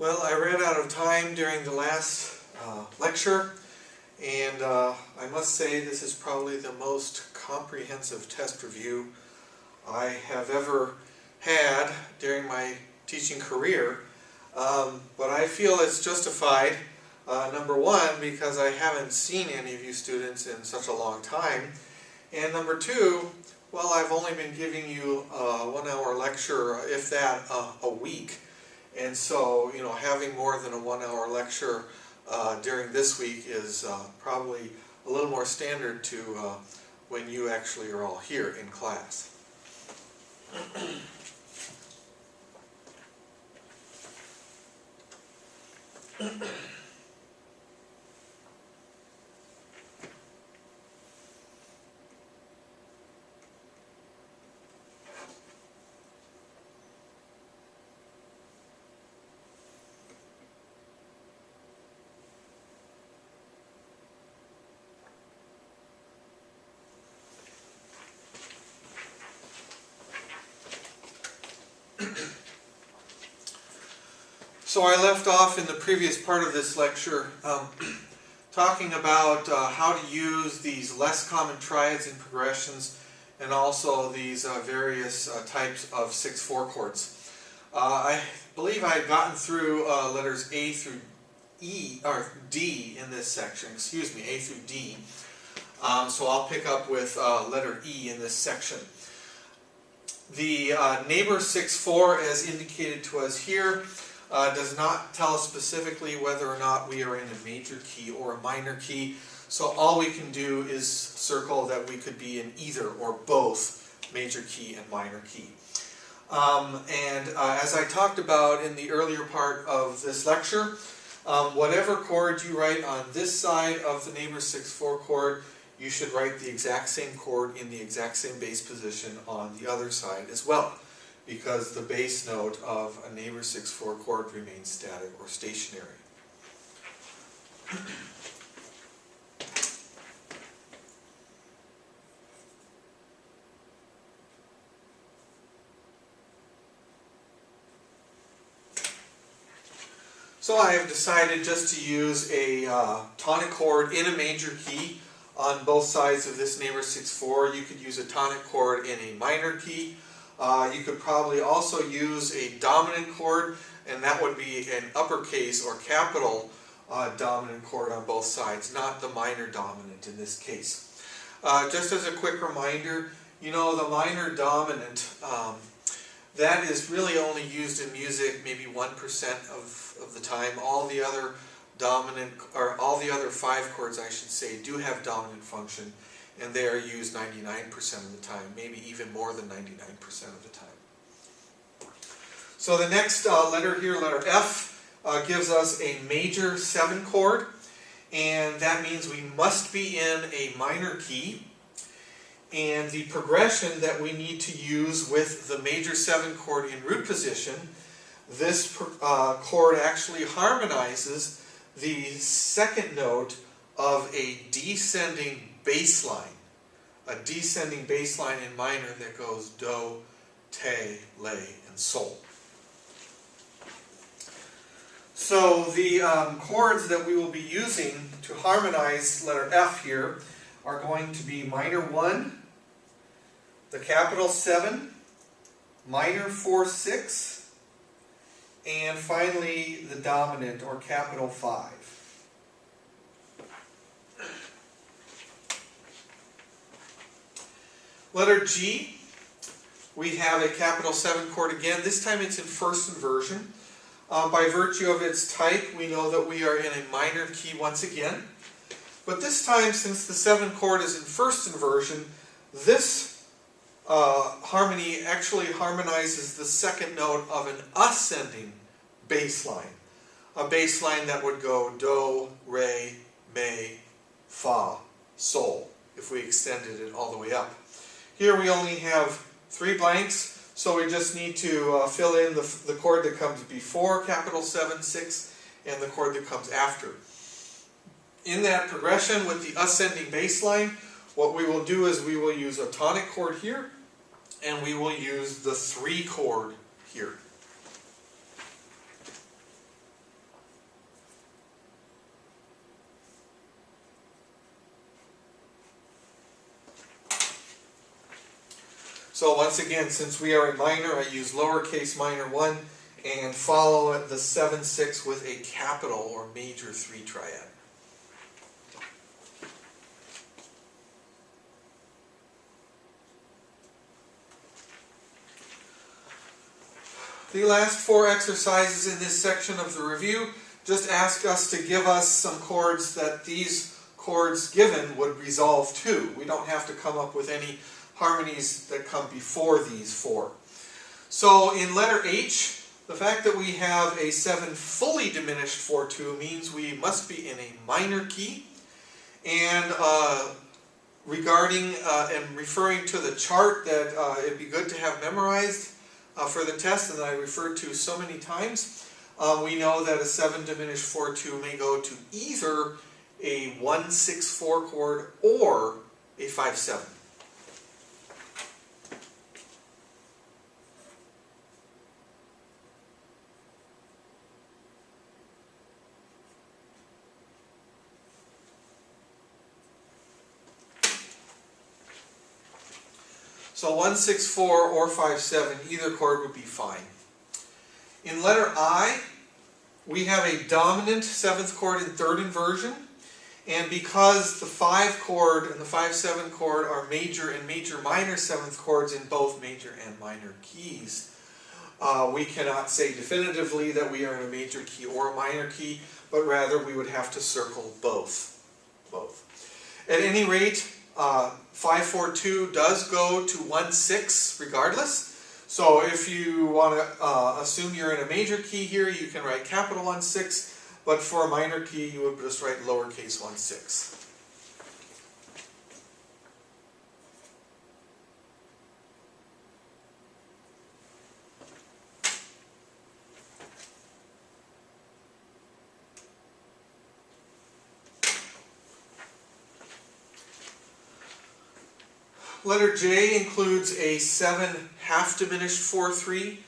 Well, I ran out of time during the last lecture, and I must say this is probably the most comprehensive test review I have ever had during my teaching career. But I feel it's justified, number one, because I haven't seen any of you students in such a long time, and number two, well, I've only been giving you a 1 hour lecture, if that, a week. And so, having more than a 1 hour lecture during this week is probably a little more standard to when you actually are all here in class. So I left off in the previous part of this lecture talking about how to use these less common triads and progressions, and also these various types of 6/4 chords. I believe I had gotten through letters A through E, or D in this section, excuse me, A through D. So I'll pick up with letter E in this section. The neighbor 6/4, as indicated to us here, does not tell us specifically whether or not we are in a major key or a minor key. So all we can do is circle that we could be in either or both major key and minor key. As I talked about in the earlier part of this lecture, whatever chord you write on this side of the neighbor 6/4 chord, you should write the exact same chord in the exact same bass position on the other side as well, because the bass note of a neighbor 6/4 chord remains static or stationary. So I have decided just to use a tonic chord in a major key on both sides of this neighbor 6/4. You could use a tonic chord in a minor key. You could probably also use a dominant chord, and that would be an uppercase or capital dominant chord on both sides, not the minor dominant in this case. Just as a quick reminder, the minor dominant, that is really only used in music maybe 1% of the time. All the other dominant, or all the other 5 chords, I should say, do have dominant function, and they are used 99% of the time, maybe even more than 99% of the time. So the next letter here, letter F, gives us a major 7 chord, and that means we must be in a minor key. And the progression that we need to use with the major 7 chord in root position, this chord actually harmonizes the second note of a descending bass line. A descending bass line in minor that goes do, te, lay, and sol. So the chords that we will be using to harmonize letter F here are going to be minor 1, the capital 7, minor 4/6, and finally the dominant or capital 5. Letter G, we have a capital 7 chord again. This time it's in first inversion. By virtue of its type, we know that we are in a minor key once again. But this time, since the 7 chord is in first inversion, this harmony actually harmonizes the second note of an ascending bass line. A bass line that would go do, re, mi, fa, sol, if we extended it all the way up. Here we only have 3 blanks, so we just need to fill in the chord that comes before capital 7, 6, and the chord that comes after. In that progression with the ascending bass line, what we will do is we will use a tonic chord here, and we will use the 3 chord here. So once again, since we are a minor, I use lowercase minor 1 and follow it the 7/6 with a capital or major 3 triad. The last 4 exercises in this section of the review just ask us to give us some chords that these chords given would resolve to. We don't have to come up with any harmonies that come before these 4. So in letter H, the fact that we have a 7 fully diminished 4/2 means we must be in a minor key. And regarding and referring to the chart that it'd be good to have memorized for the test and that I referred to so many times, we know that a 7 diminished 4/2 may go to either a 1/6/4 chord or a 5/7. So 1/6/4 or 5/7, either chord would be fine. In letter I, we have a dominant 7th chord in 3rd inversion, and because the 5 chord and the 5/7 chord are major and major minor 7th chords in both major and minor keys, we cannot say definitively that we are in a major key or a minor key, but rather we would have to circle both. At any rate, 5/4/2 does go to 1/6 regardless. So if you want to assume you're in a major key here, you can write capital 1/6, but for a minor key you would just write lowercase 1/6. Letter J includes a 7 half diminished 4/3.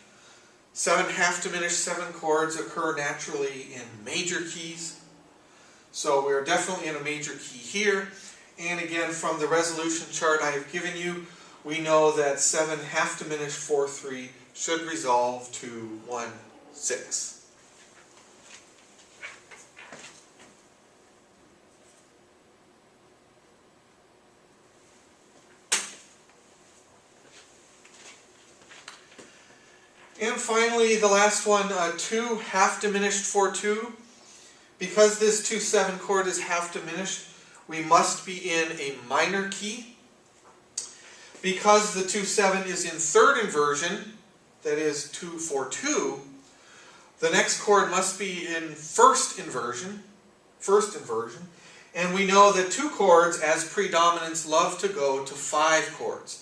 7 half diminished 7 chords occur naturally in major keys. So we're definitely in a major key here. And again, from the resolution chart I have given you, we know that 7 half diminished 4/3 should resolve to 1/6. And finally, the last one, 2 half diminished 4/2. Because this 2/7 chord is half diminished, we must be in a minor key. Because the 2/7 is in 3rd inversion, that is 2/4/2, the next chord must be in first inversion, and we know that 2 chords as predominants love to go to 5 chords.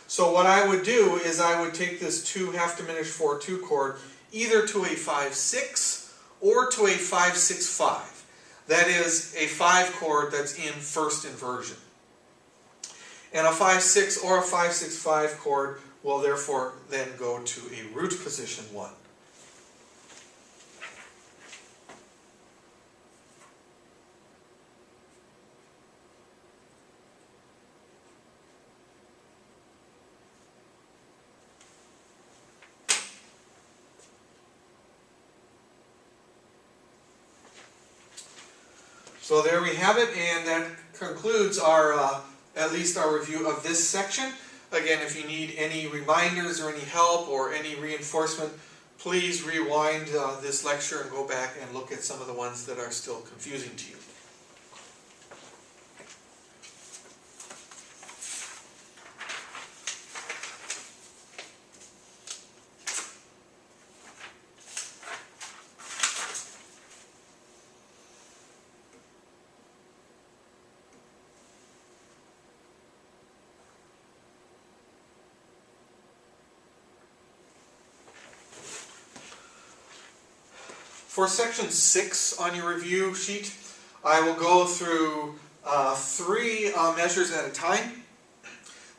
So what I would do is I would take this 2 half diminished 4/2 chord either to a 5/6 or to a 5/6/5. That is a 5 chord that's in first inversion. And a 5/6 or a 5/6/5 chord will therefore then go to a root position 1. So there we have it, and that concludes our, at least our review of this section. Again, if you need any reminders or any help or any reinforcement, please rewind this lecture and go back and look at some of the ones that are still confusing to you. For section 6 on your review sheet, I will go through 3 measures at a time.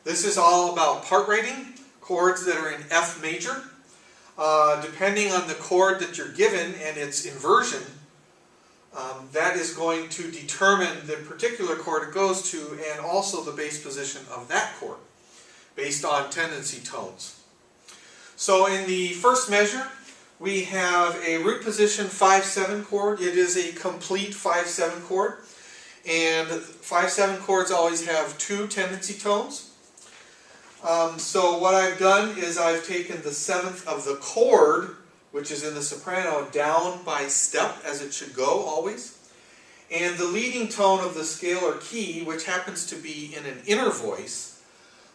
This is all about part rating, chords that are in F major. Depending on the chord that you're given and its inversion, that is going to determine the particular chord it goes to and also the bass position of that chord. based on tendency tones. So in the first measure, we have a root position 5/7 chord. It is a complete 5/7 chord. And 5/7 chords always have two tendency tones. So what I've done is I've taken the seventh of the chord, which is in the soprano, down by step, as it should go always. And the leading tone of the scale or key, which happens to be in an inner voice,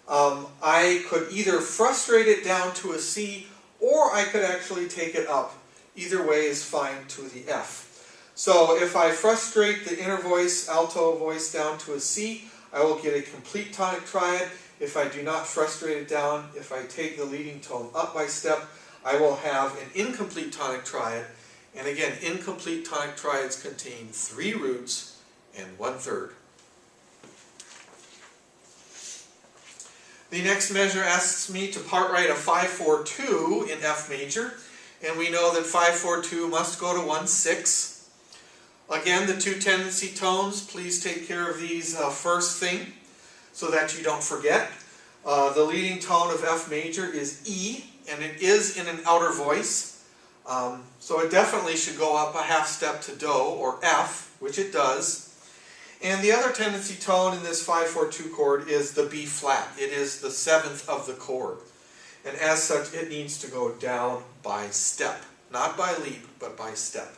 I could either frustrate it down to a C, or I could actually take it up. Either way is fine to the F. So if I frustrate the inner voice, alto voice down to a C, I will get a complete tonic triad. If I do not frustrate it down, if I take the leading tone up by step, I will have an incomplete tonic triad. And again, incomplete tonic triads contain 3 roots and 1/3. The next measure asks me to part write a 5/4-2 in F major, and we know that 5/4-2 must go to 1/6. Again, the 2 tendency tones, please take care of these first thing so that you don't forget. The leading tone of F major is E, and it is in an outer voice. So it definitely should go up a half step to Do or F, which it does. And the other tendency tone in this 5/4-2 chord is the B flat. It is the 7th of the chord. And as such, it needs to go down by step. Not by leap, but by step.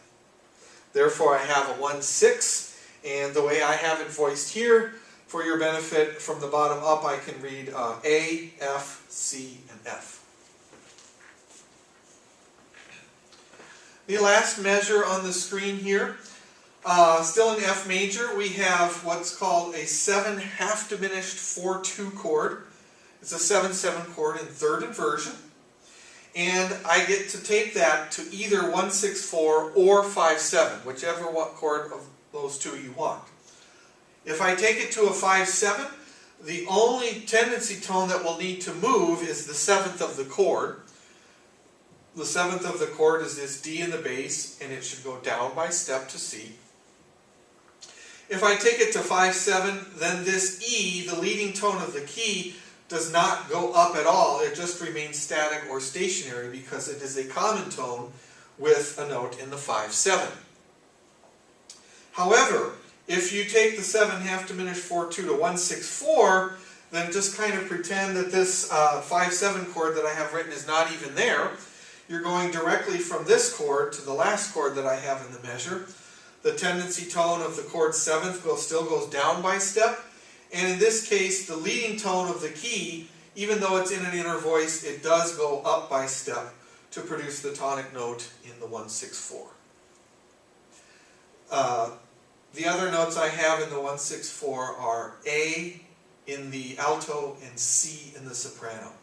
Therefore, I have a 1/6, and the way I have it voiced here, for your benefit, from the bottom up, I can read A, F, C, and F. The last measure on the screen here, still in F major, we have what's called a 7 half diminished 4/2 chord. It's a 7/7 chord in 3rd inversion. And I get to take that to either 1/6/4 or 5/7, whichever chord of those two you want. If I take it to a 5/7, the only tendency tone that will need to move is the 7th of the chord. The 7th of the chord is this D in the bass, and it should go down by step to C. If I take it to 5/7, then this E, the leading tone of the key, does not go up at all. It just remains static or stationary because it is a common tone with a note in the 5/7. However, if you take the 7 half diminished 4/2 to 1/6/4, then just kind of pretend that this 5/7 chord that I have written is not even there. You're going directly from this chord to the last chord that I have in the measure. The tendency tone of the chord 7th still goes down by step. And in this case, the leading tone of the key, even though it's in an inner voice, it does go up by step to produce the tonic note in the 1/6/4. The other notes I have in the 1/6/4 are A in the alto and C in the soprano.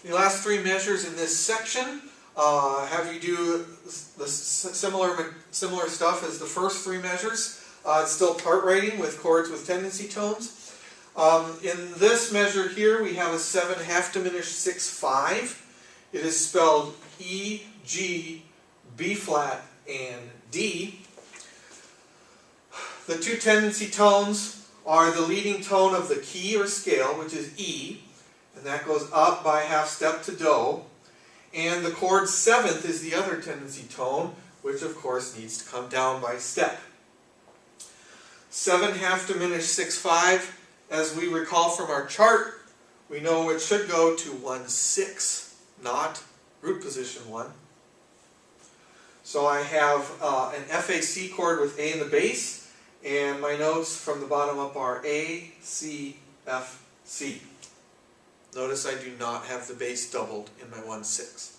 The last 3 measures in this section have you do the similar stuff as the first 3 measures. It's still part writing with chords with tendency tones. In this measure here, we have a 7 half diminished 6/5. It is spelled E, G, B flat, and D. The 2 tendency tones are the leading tone of the key or scale, which is E, and that goes up by half step to Do. And the chord 7th is the other tendency tone, which of course needs to come down by step. 7 half diminished 6/5, as we recall from our chart, we know it should go to 1/6, not root position 1. So I have an FAC chord with A in the bass, and my notes from the bottom up are A, C, F, C. Notice I do not have the bass doubled in my 1/6.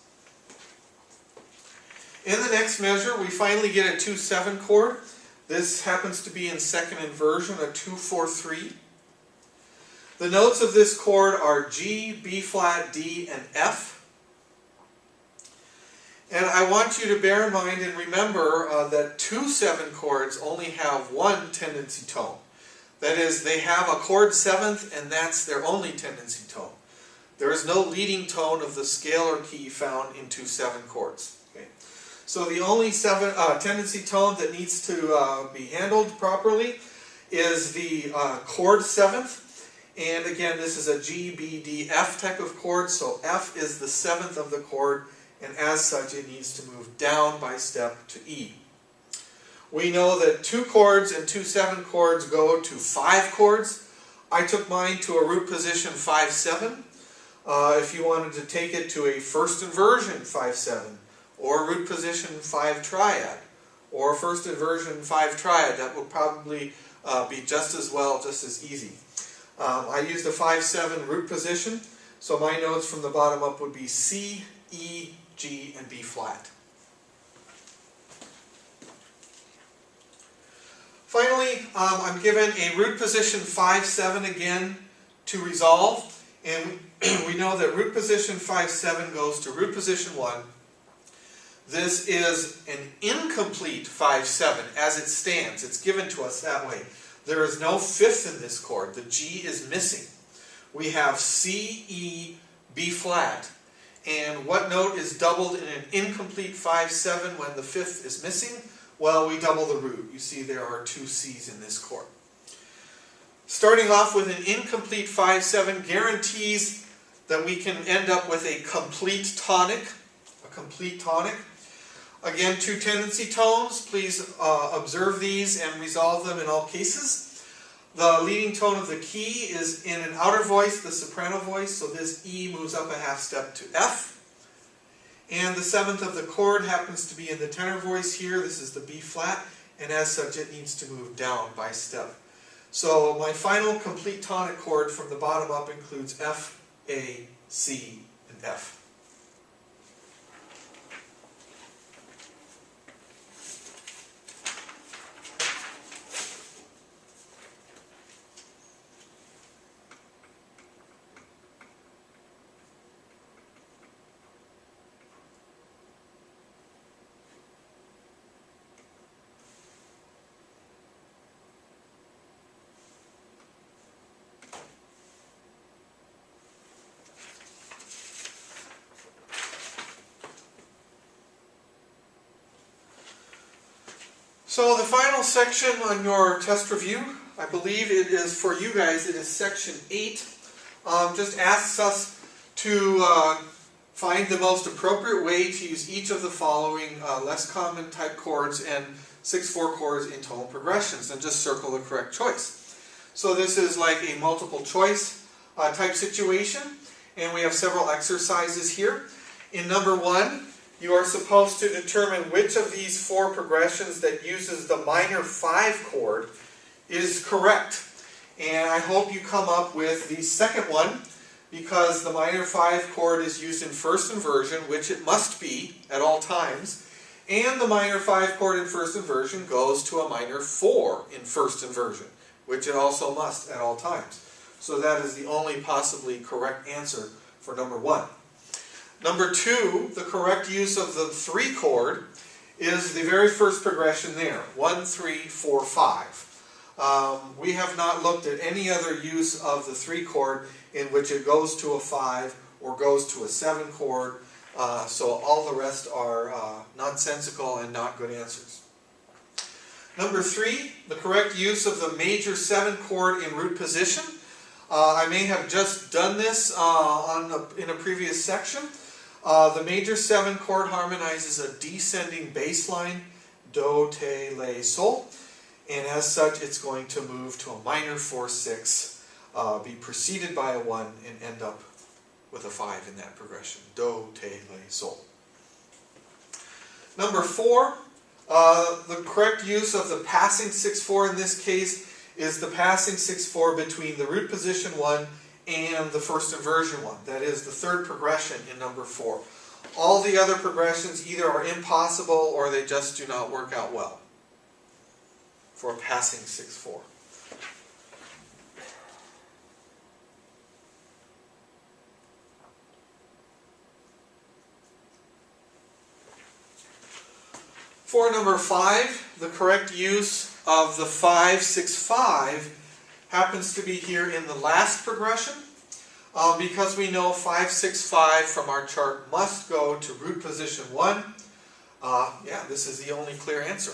In the next measure, we finally get a 2/7 chord. This happens to be in 2nd inversion, a 2/4-3. The notes of this chord are G, B flat, D, and F. And I want you to bear in mind and remember that 2/7 chords only have one tendency tone. That is, they have a chord seventh, and that's their only tendency tone. There is no leading tone of the scale or key found in 2/7 chords. Okay? So the only tendency tone that needs to be handled properly is the chord seventh. And again, this is a G, B, D, F type of chord, so F is the seventh of the chord, and as such it needs to move down by step to E. We know that 2 chords and 2/7 chords go to 5 chords. I took mine to a root position 5/7. If you wanted to take it to a first inversion 5/7, or root position 5 triad, or first inversion 5 triad, that would probably be just as well, just as easy. I used a 5/7 root position, so my notes from the bottom up would be C, E, G, and B flat. Finally, I'm given a root position 5/7 again to resolve, and we know that root position 5/7 goes to root position 1. This is an incomplete 5/7 as it stands. It's given to us that way. There is no fifth in this chord. The G is missing. We have C, E, B flat. And what note is doubled in an incomplete 5/7 when the fifth is missing? Well, we double the root. You see there are 2 C's in this chord. Starting off with an incomplete 5/7 guarantees that we can end up with a complete tonic. Again, 2 tendency tones. Please observe these and resolve them in all cases. The leading tone of the key is in an outer voice, the soprano voice, so this E moves up a half step to F. And the 7th of the chord happens to be in the tenor voice here. This is the B flat, and as such it needs to move down by step. So my final complete tonic chord from the bottom up includes F, A, C, and F. So the final section on your test review, I believe it is for you guys, it is section 8. Just asks us to find the most appropriate way to use each of the following less common type chords and 6/4 chords in tone progressions, and just circle the correct choice. So this is like a multiple choice type situation, and we have several exercises here. In number 1, you are supposed to determine which of these 4 progressions that uses the minor 5 chord is correct. And I hope you come up with the second one, because the minor 5 chord is used in first inversion, which it must be at all times, and the minor 5 chord in first inversion goes to a minor 4 in first inversion, which it also must at all times. So that is the only possibly correct answer for number 1. Number 2, the correct use of the 3 chord is the very first progression there, 1, 3, 4, 5. We have not looked at any other use of the 3 chord in which it goes to a 5 or goes to a 7 chord, so all the rest are nonsensical and not good answers. Number 3, the correct use of the major 7 chord in root position. I may have just done this in a previous section. The major 7 chord harmonizes a descending bass line, do, te, le, sol, and as such it's going to move to a minor 4/6, be preceded by a 1, and end up with a 5 in that progression, do, te, le, sol. Number 4, the correct use of the passing 6/4 in this case is the passing 6/4 between the root position 1 and the first inversion 1. That is the 3rd progression in number 4. All the other progressions either are impossible or they just do not work out well for a passing 6/4. For number 5, the correct use of the 5/6/5 happens to be here in the last progression. Because we know 5, 6, 5 from our chart must go to root position 1, yeah, this is the only clear answer.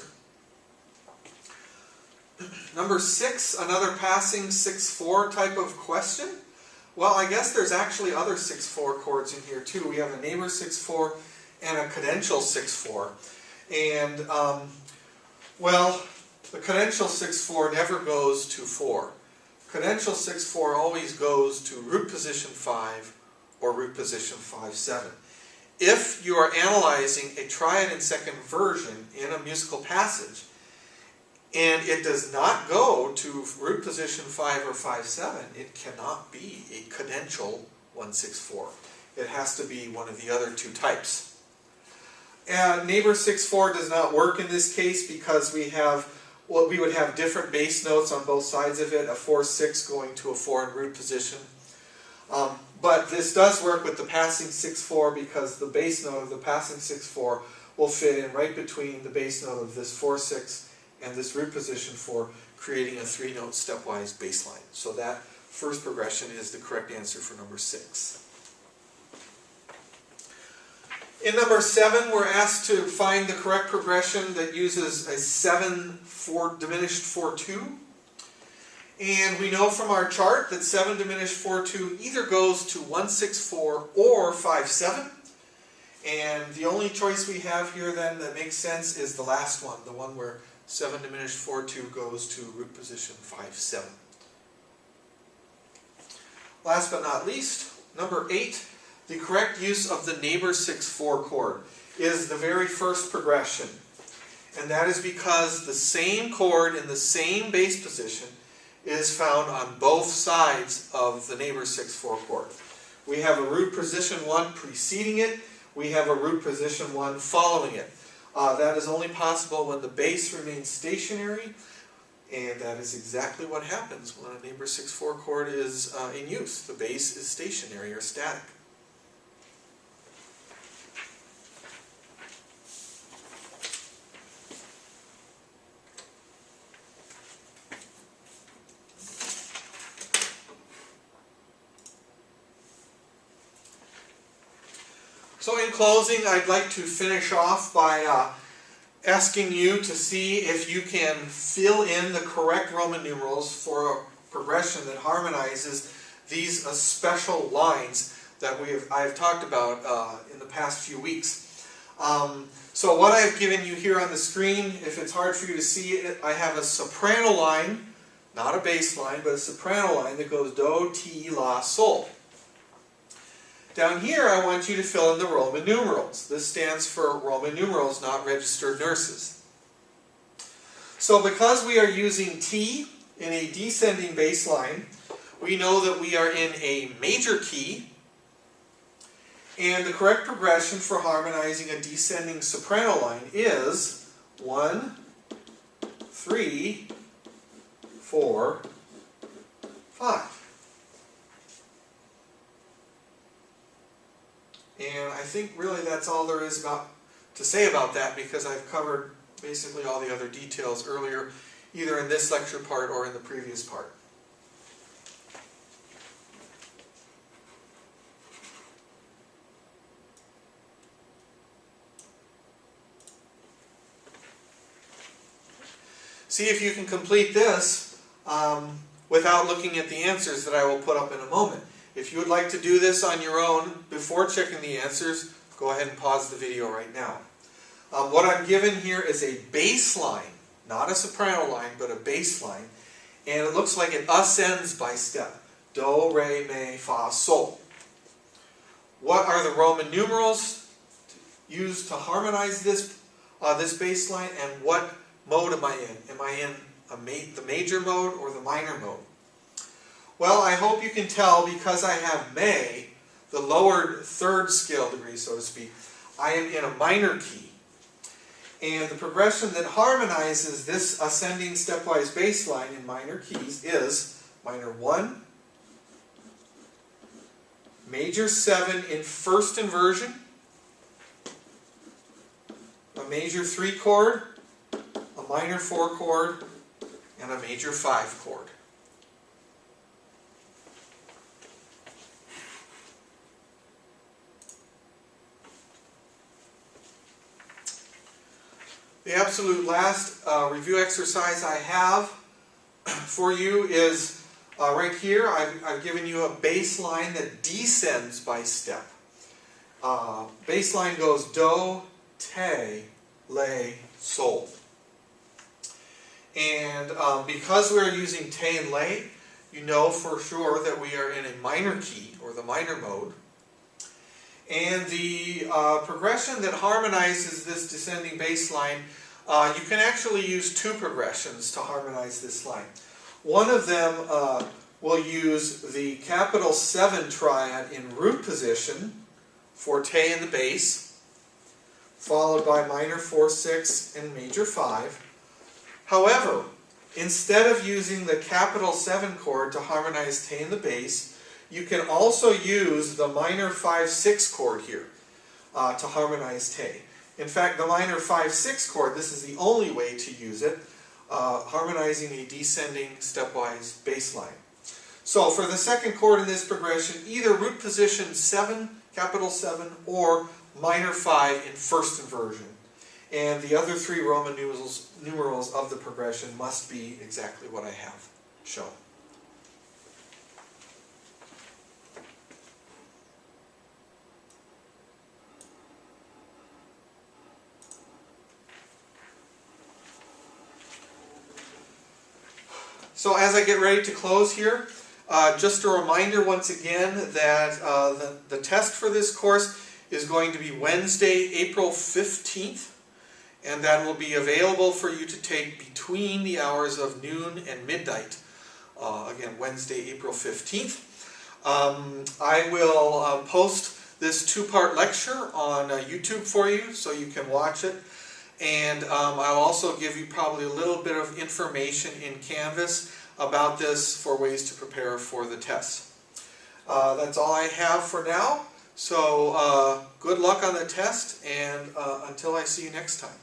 Number 6, another passing 6-4 type of question. Well, I guess there's actually other 6-4 chords in here too. We have a neighbor 6-4 and a cadential 6-4. And, well, the cadential 6-4 never goes to 4. Cadential 6-4 always goes to root position 5 or root position 5-7. If you are analyzing a triad in second version in a musical passage, and it does not go to root position 5 or 5-7, it cannot be a cadential 1-6-4. It has to be one of the other two types. And neighbor 6-4 does not work in this case because we would have different bass notes on both sides of it, a 4-6 going to a 4 in root position. But this does work with the passing 6-4 because the bass note of the passing 6-4 will fit in right between the bass note of this 4-6 and this root position 4, creating a 3-note stepwise bass line. So that first progression is the correct answer for number 6. In number 7, we're asked to find the correct progression that uses a 7-4 diminished 4-2. And we know from our chart that 7 diminished 4-2 either goes to 1-6-4 or 5-7. And the only choice we have here then that makes sense is the last one, the one where 7 diminished 4-2 goes to root position 5-7. Last but not least, number 8, the correct use of the neighbor 6-4 chord is the very first progression. And that is because the same chord in the same bass position is found on both sides of the neighbor 6-4 chord. We have a root position 1 preceding it, we have a root position 1 following it. That is only possible when the bass remains stationary, and that is exactly what happens when a neighbor 6-4 chord is in use. The bass is stationary or static. So in closing, I'd like to finish off by asking you to see if you can fill in the correct Roman numerals for a progression that harmonizes these special lines that I've talked about in the past few weeks. So what I've given you here on the screen, if it's hard for you to see it, I have a soprano line, not a bass line, but a soprano line that goes do, ti, la, sol. Down here, I want you to fill in the Roman numerals. This stands for Roman numerals, not registered nurses. So because we are using T in a descending bass line, we know that we are in a major key, and the correct progression for harmonizing a descending soprano line is 1, 3, 4, 5. And I think really that's all there is to say about that, because I've covered basically all the other details earlier, either in this lecture part or in the previous part. See if you can complete this without looking at the answers that I will put up in a moment. If you would like to do this on your own before checking the answers, go ahead and pause the video right now. What I'm given here is a bass line, not a soprano line, but a bass line, and it looks like it ascends by step. Do, re, mi, fa, sol. What are the Roman numerals used to harmonize this bass line, and what mode am I in? Am I in the major mode or the minor mode? Well, I hope you can tell, because I have me, the lowered third scale degree, so to speak, I am in a minor key. And the progression that harmonizes this ascending stepwise bass line in minor keys is minor 1, major 7 in first inversion, a major 3 chord, a minor 4 chord, and a major 5 chord. The absolute last review exercise I have for you is right here. I've given you a baseline that descends by step. Baseline goes do, te, le, sol. And because we're using te and le, you know for sure that we are in a minor key, or the minor mode. And the progression that harmonizes this descending bass line, you can actually use two progressions to harmonize this line. One of them will use the capital 7 triad in root position for te in the bass, followed by minor 4/6 and major 5. However, instead of using the capital 7 chord to harmonize te in the bass, you can also use the minor 5/6 chord here to harmonize te. In fact, the minor 5/6 chord, this is the only way to use it, harmonizing a descending stepwise bass line. So for the second chord in this progression, either root position 7, capital 7, or minor 5 in first inversion. And the other three Roman numerals of the progression must be exactly what I have shown. So as I get ready to close here, just a reminder once again that the test for this course is going to be Wednesday, April 15th. And that will be available for you to take between the hours of noon and midnight. Again, Wednesday, April 15th. I will post this two-part lecture on YouTube for you so you can watch it. And I'll also give you probably a little bit of information in Canvas about this for ways to prepare for the test. That's all I have for now. So good luck on the test, and until I see you next time.